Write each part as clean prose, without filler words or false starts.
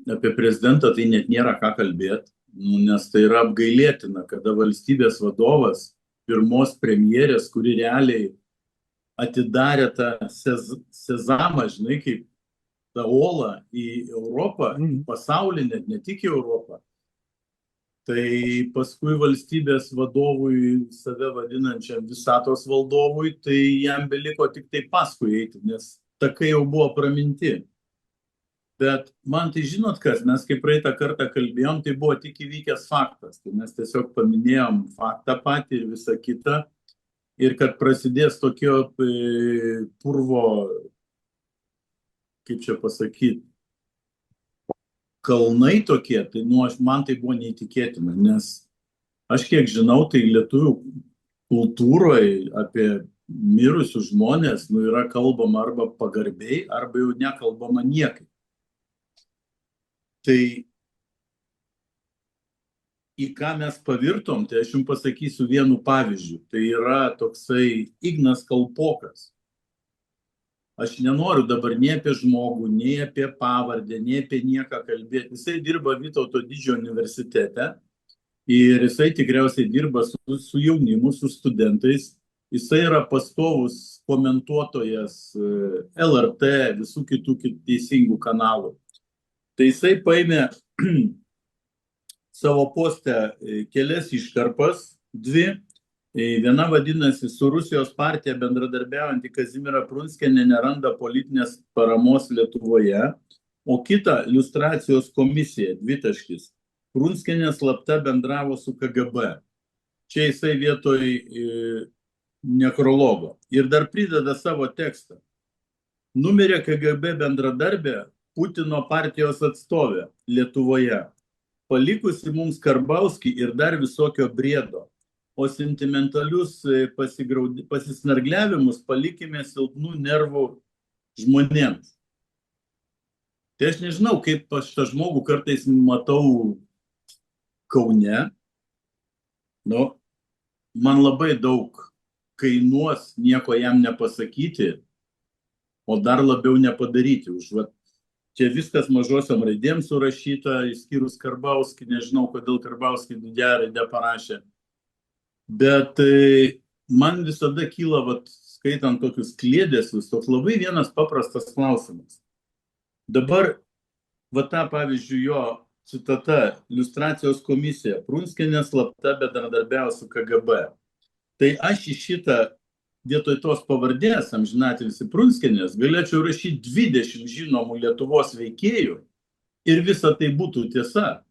apie prezidentą tai net nėra ką kalbėti, nes tai yra apgailėtina, kada valstybės vadovas pirmos premjerės, kuri realiai atidarė tą sezamą, žinai, kaip tą olą į Europą, į pasaulį, net ne tik į Europą. Tai paskui valstybės vadovui, save vadinančiam visatos valdovui, tai jam beliko tik tai paskui eiti, nes takai jau buvo praminti. Bet man tai žinot kas, mes kaip praeitą kartą kalbėjom, tai buvo tik įvykęs faktas. Tai mes tiesiog paminėjom faktą patį ir visą kitą. Ir kad prasidės tokio purvo, kaip čia pasakyti, kalnai tokie, tai man tai buvo neįtikėtina, nes aš kiek žinau, tai lietuvių kultūroje apie mirusius žmonės yra kalbama arba pagarbiai, arba jau nekalbama niekaip. Tai į ką mes pavirtom, tai aš jums pasakysiu vienu pavyzdžiu. Tai yra toksai Ignas Kalpokas. Aš nenoriu dabar nei apie žmogų, nei apie pavardę, nei apie nieką kalbėti. Jisai dirba Vytauto didžiojo universitete ir jisai tikriausiai dirba su jaunimu, su studentais. Jisai yra pastovus komentuotojas LRT, visų kitų teisingų kanalų. Tai jisai paėmė savo postę kelias iškarpas, dvi. Viena vadinasi, su Rusijos partija bendradarbiaujantį Kazimierą Prunskienę neranda politinės paramos Lietuvoje, o kita liustracijos komisija, dvitaškis. Prunskienė slapta bendravo su KGB. Čia jisai vietoj nekrologo. Ir dar prideda savo tekstą. Numirė KGB bendradarbė Putino partijos atstovė Lietuvoje, palikusi mums Karbauskį ir dar visokio briedo, o sentimentalius pasisnargliavimus palikime silpnų nervų žmonėms. Tai aš nežinau, kaip aš tą žmogų kartais matau Kaune. Nu, man labai daug kainuos nieko jam nepasakyti, o dar labiau nepadaryti. Čia viskas mažosiom raidėm surašyta, išskyrus Karbauskį, nežinau, kodėl Karbauskį didžiąją raidę parašė. Bet man visada kyla, skaitant tokius kliedesius, toks labai vienas paprastas klausimas. Dabar, ta pavyzdžiui, jo citata, liustracijos komisija, Prunskienė slapta bendradarbiavo su KGB. Tai aš į šitą vietoj tos pavardės, amžinatilsį Prunskienės, galėčiau rašyti 20 žinomų Lietuvos veikėjų ir visa tai būtų tiesa.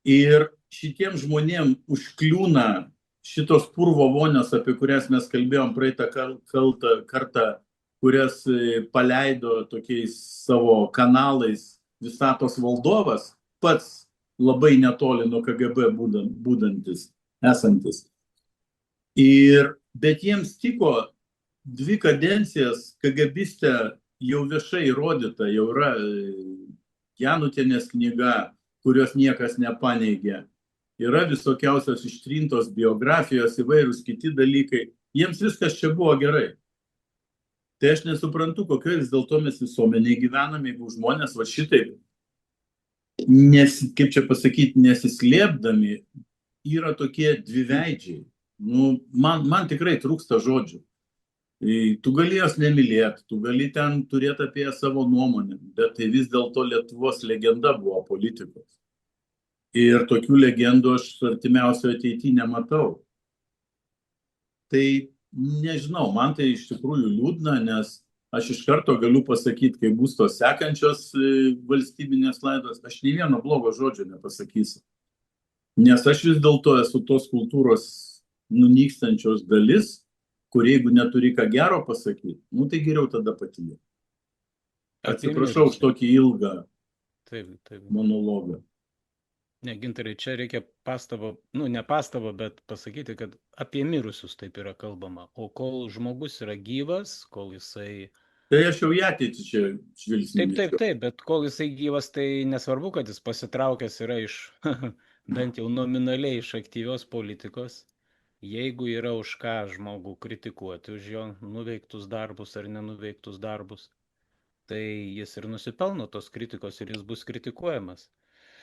Ir šitiem žmonėm užkliūna šitos purvo vonios, apie kurias mes kalbėjom praeitą kartą, kurias paleido tokiais savo kanalais visatos valdovas, pats labai netoli nuo KGB būdantis, esantis. Bet jiems tiko 2 kadencijas KGBistė jau viešai įrodyta, jau yra Janutienės knyga, kurios niekas nepaneigė. Yra visokiausios ištrintos biografijos, įvairūs kiti dalykai. Jiems viskas čia buvo gerai. Tai aš nesuprantu, kokioje vis dėlto mes visuomenėje gyvename, jeigu žmonės šitaip, kaip čia pasakyti, nesislėpdami, yra tokie dviveidžiai. Man tikrai trūksta žodžių. Tu gali jos nemylėti, tu gali ten turėti apie savo nuomonę, bet tai vis dėlto Lietuvos legenda buvo politikos. Ir tokių legendų aš artimiausioje ateityje nematau. Tai nežinau, man tai iš tikrųjų liūdna, nes aš iš karto galiu pasakyti, kai bus tos sekančios valstybinės laidos, aš nei vieno blogo žodžio nepasakysiu. Nes aš vis dėlto esu tos kultūros nunykstančios dalis, kur jeigu neturi ką gero pasakyti, tai geriau tada patylėti. Atsiprašau už tokį ilgą monologą. Ne, Gintarai, čia reikia pastabą, ne pastabą, bet pasakyti, kad apie mirusius taip yra kalbama. O kol žmogus yra gyvas, kol jisai... Tai aš jau į ateitį čia žvilgsnį. Taip, bet kol jisai gyvas, tai nesvarbu, kad jis pasitraukęs yra iš, bent jau nominaliai iš aktyvios politikos. Jeigu yra už ką žmogų kritikuoti, už jo nuveiktus darbus ar nenuveiktus darbus, tai jis ir nusipelno tos kritikos ir jis bus kritikuojamas.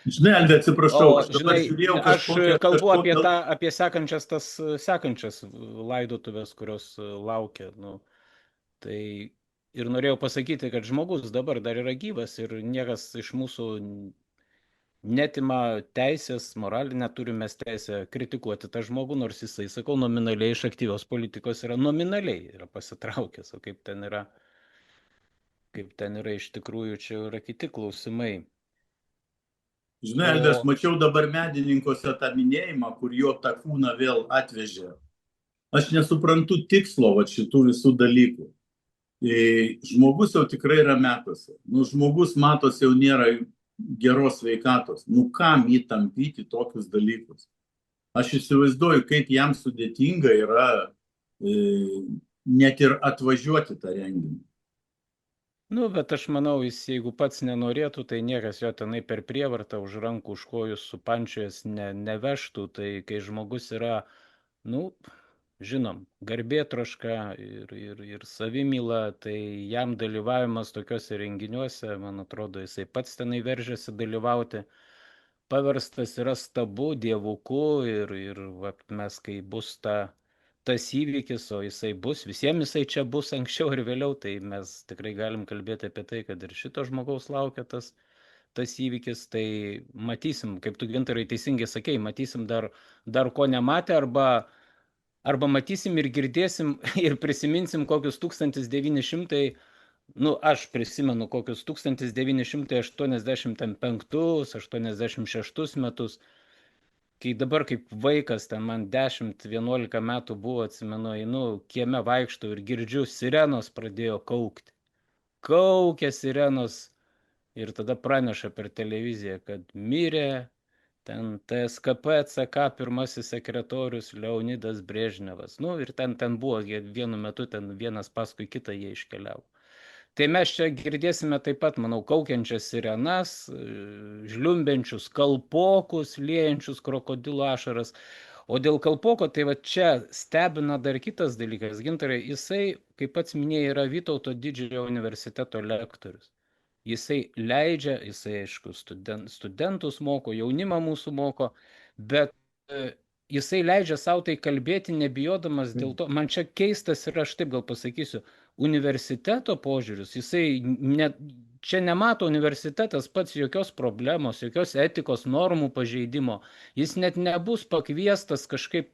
Žinai, Alvė, atsiprašau, O aš dabar žinai, žiūrėjau aš kalbu apie kažkokią... apie sekančias laidotuvės, kurios laukia. Nu, tai ir norėjau pasakyti, kad žmogus dabar dar yra gyvas ir niekas iš mūsų netima teisės, moralinę turim mes teisę kritikuoti tą žmogų, nors jisai, sakau, nominaliai iš aktyvios politikos yra nominaliai, yra pasitraukęs, o kaip ten yra iš tikrųjų, čia yra kiti klausimai. Žinai, Alvė, aš O mačiau dabar medininkuose tą minėjimą, kur jo tą kūną vėl atvežė. Aš nesuprantu tikslo va šitų visų dalykų. Žmogus jau tikrai yra metuose. Nu, žmogus matosi jau nėra geros sveikatos. Nu, kam jį tampyti tokius dalykus? Aš įsivaizduoju, kaip jam sudėtinga yra net ir atvažiuoti tą renginį. Nu, bet aš manau, jis jeigu pats nenorėtų, tai niekas jo tenai per prievartą už rankų, už kojų supančiojęs nevežtų. Tai kai žmogus yra, nu, žinom, garbėtroška ir savimyla, tai jam dalyvavimas tokiuose renginiuose, man atrodo, jisai pats tenai veržiasi dalyvauti. Paverstas yra stabu, dievuku ir va, mes, kai bus tas įvykis, o jisai bus, visiems jisai čia bus anksčiau ir vėliau, tai mes tikrai galim kalbėti apie tai, kad ir šito žmogaus laukia tas įvykis, tai matysim, kaip tu, Gintarai, teisingai sakei, matysim dar ko nematę, arba matysim ir girdėsim ir prisiminsim kokius 1900, nu, aš prisimenu kokius 1985-86 metus, kai dabar kaip vaikas, ten man 10-11 metų buvo, atsimenu, einu, kieme vaikštau ir girdžiu, sirenos pradėjo kaukti. Kaukia sirenos ir tada praneša per televiziją, kad mirė ten TSKP CK pirmasis sekretorius Leonidas Brežnevas. Nu, ir ten buvo, vienu metu ten vienas paskui kitą jie iškeliavo. Tai mes čia girdėsime taip pat, manau, kaukiančias sirenas, žliumbiančius kalpokus, liejančius krokodilo ašaras. O dėl kalpoko, tai va čia stebina dar kitas dalykas. Gintarai, jisai, kaip pats minėjai, yra Vytauto didžiojo universiteto lektorius. Jisai leidžia, jisai, aišku, studentus moko, jaunimą mūsų moko, bet jisai leidžia savo tai kalbėti, nebijodamas dėl to. Man čia keistas ir aš taip gal pasakysiu, universiteto požiūris, jisai čia nemato universitetas pats jokios problemos, jokios etikos normų pažeidimo. Jis net nebus pakviestas kažkaip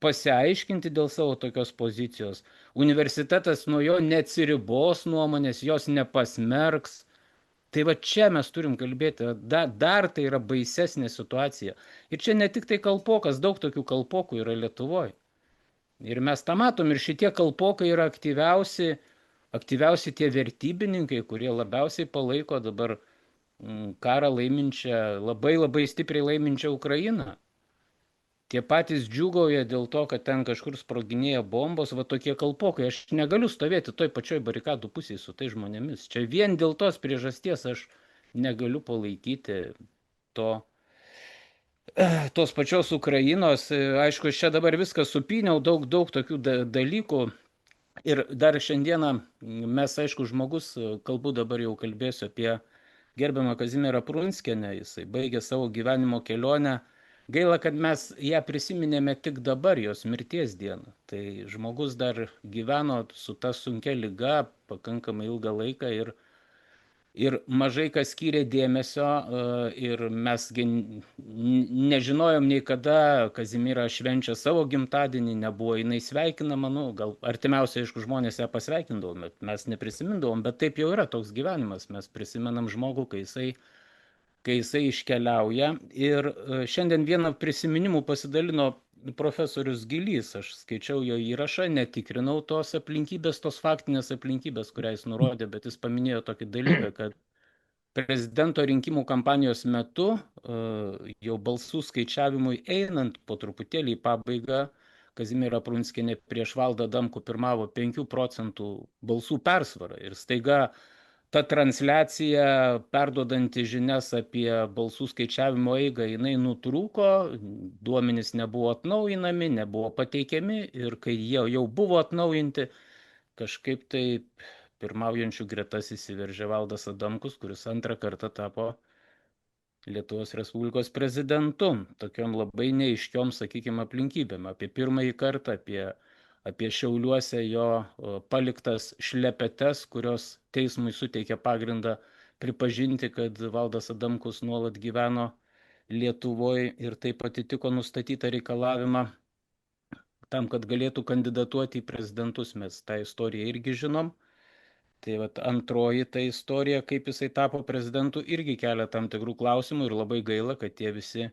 pasiaiškinti dėl savo tokios pozicijos. Universitetas nuo jo neatsiribos nuomonės, jos nepasmerks. Tai va čia mes turim kalbėti, dar tai yra baisesnė situacija. Ir čia ne tik tai kalpokas, daug tokių kalpokų yra Lietuvoje. Ir mes tą matom, ir šitie kalpokai yra aktyviausi tie vertybininkai, kurie labiausiai palaiko dabar karą laiminčią, labai labai stipriai laiminčią Ukrainą. Tie patys džiūgauja dėl to, kad ten kažkur sproginėja bombos, va tokie kalpokai. Aš negaliu stovėti toj pačioj barikadų pusėje su tai žmonėmis. Čia vien dėl tos priežasties aš negaliu palaikyti tos pačios Ukrainos. Aišku, čia dabar viską supyniau, daug tokių dalykų. Ir dar šiandieną mes, aišku, žmogus, dabar jau kalbėsiu apie gerbiamą Kazimierą Prunskienę, jisai baigė savo gyvenimo kelionę. Gaila, kad mes ją prisiminėme tik dabar, jos mirties dieną. Tai žmogus dar gyveno su ta sunkia liga pakankamai ilgą laiką ir mažai kas skyrė dėmesio ir mes nežinojom nei kada Kazimiera švenčia savo gimtadienį, nebuvo jinai sveikinama, nu, gal artimiausiai, aišku, žmonės ją pasveikindavom, bet mes neprisimindavom, bet taip jau yra toks gyvenimas, mes prisimenam žmogų, kai jisai iškeliauja. Ir šiandien vieną prisiminimų pasidalino profesorius Gilys, aš skaičiau jo įrašą, netikrinau tos aplinkybės, tos faktinės aplinkybės, kurią jis nurodė, bet jis paminėjo tokį dalyką, kad prezidento rinkimų kampanijos metu, jau balsų skaičiavimui einant po truputėlį į pabaigą, Kazimiera Prunskienė prieš Valdą Adamkų pirmavo 5 procentų balsų persvarą ir staiga ta transliacija, perduodanti žinias apie balsų skaičiavimo eigą, jinai nutrūko, duomenys nebuvo atnaujinami, nebuvo pateikiami ir kai jie jau buvo atnaujinti, kažkaip tai pirmaujančių gretas įsiveržė Valdas Adamkus, kuris antrą kartą tapo Lietuvos Respublikos prezidentu, tokiom labai neaiškiom, sakykime, aplinkybėm. Apie pirmąjį kartą, apie Šiauliuose jo paliktas šlepetes, kurios teismui suteikė pagrindą pripažinti, kad Valdas Adamkus nuolat gyveno Lietuvoje ir taip atitiko nustatytą reikalavimą tam, kad galėtų kandidatuoti į prezidentus. Mes tą istoriją irgi žinom. Tai vat antroji ta istorija, kaip jisai tapo prezidentu, irgi kelia tam tikrų klausimų ir labai gaila, kad tie visi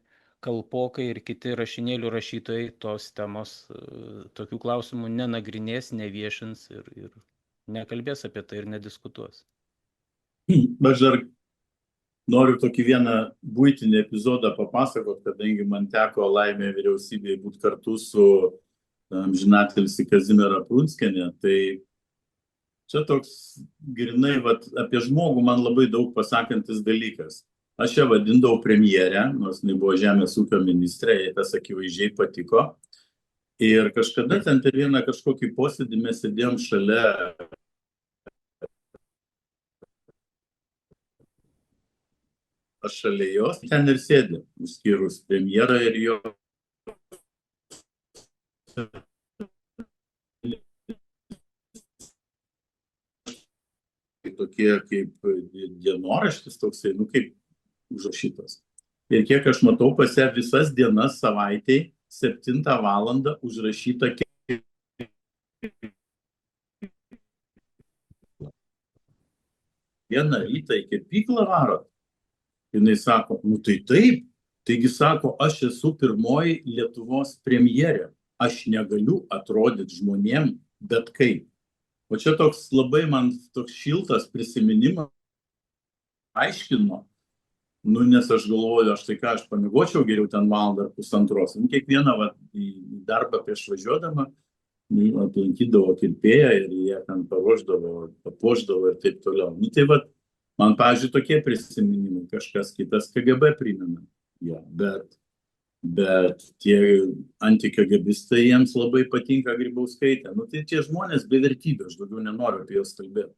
kalpokai ir kiti rašinėlių rašytojai tos temos tokių klausimų nenagrinės, neviešins ir nekalbės apie tai ir nediskutuos. Aš dar noriu tokį vieną buitinį epizodą papasakot, kadangi man teko laimė vyriausybėje būti kartu su amžinatilsį Kazimiera Prunskienė, tai čia toks grinai apie žmogų man labai daug pasakantis dalykas. Aš ją vadindavau premjerę, nors jinai buvo žemės ūkio ministrė, jai tas akivaizdžiai patiko. Ir kažkada ten per vieną kažkokį posėdį mes sėdėjom šalia jos, ten ir sėdė, išskyrus premjerą ir jo tokie kaip dienoraštis toksai, kaip užrašytas. Ir kiek aš matau pas ją visas dienas savaitėj 7 valandą užrašyta vieną rytą į kepyklą varot. Jinai sako, tai taip, taigi sako, aš esu pirmoji Lietuvos premjerė, aš negaliu atrodyti žmonėm bet kaip. O čia toks labai man toks šiltas prisiminimas aiškino, nes aš galvoju, aš tai ką, aš pamiegočiau geriau ten valandą ar pusantros. Kiekvieną į darbą prieš važiuodama aplankydavo kirpėją ir jie ten paruošdavo, papuošdavo ir taip toliau. Tai man, pavyzdžiui, tokie prisiminimai, kažkas kitas KGB primena. Ja, bet tie anti-KGBistai jiems labai patinka Grybauskaitė. Tai tie žmonės be vertybių, aš daugiau nenoriu apie juos kalbėti.